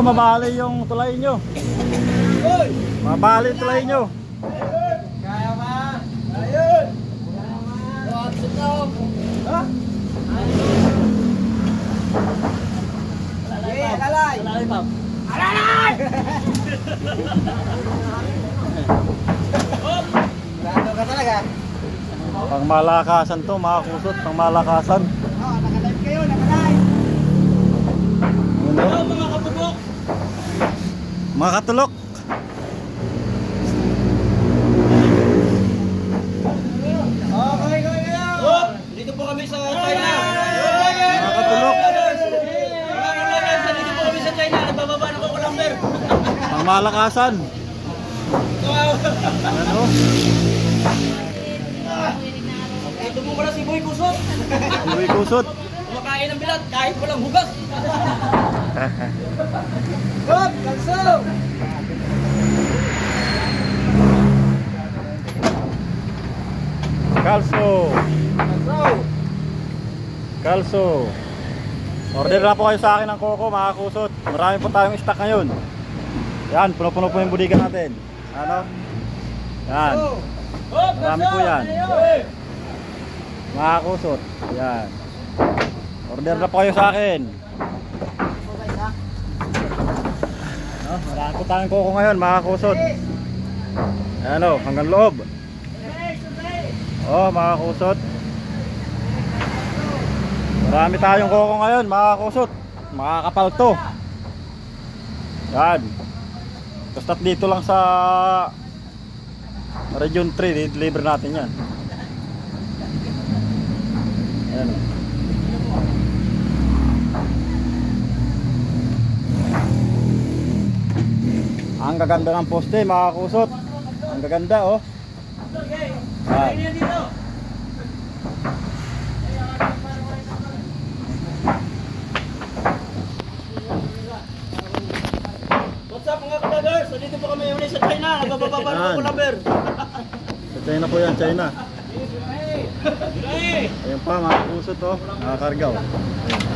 mabali yung tulay nyo. Mabali yung tulay nyo. Kaya ba? Ayun! Ha? Alalay! Alalay, ma'am. Alalay! Lalo ka talaga. Pangmalakasan to, mga kusot. Pangmalakasan. Nakalive kayo, nakalive. Ano? Mga katulok. Mga katulok. Okay, kayo. Dito po kami sa China. Mga katulok. Dito po kami sa China. Nagbababa na ko number. Pangmalakasan. Ano? Ito po pala si Boy Kusot. Boy Kusot. Kumakain ng bilat kahit walang hugas. Hop! Kalso! Kalso. Kalso! Kalso. Order na po kayo sa akin ng koko, mga kusot. Marami po tayong stock ngayon. Yan, puno-puno po yung budigan natin. Ano? Yan. Marami po yan. Mga kusot. Yan. Order na po kayo sa akin. No, marami po tayong koko ngayon, mga kusot. Ayan o, hanggang loob. Oh, mga kusot. Marami tayong koko ngayon, mga kusot. Makakapal to. Yan. Basta't dito lang sa Region 3, deliver natin yan. Ayan. Ang gaganda ng poste, mga kusot. Ang gaganda, oh. Yan. What's up mga kabagers? So dito po kami ulit sa China. Nagbababa na ko number. Sa China po yan, China. Ayan pa, mga kusot, oh. Nakakargaw. Ayan.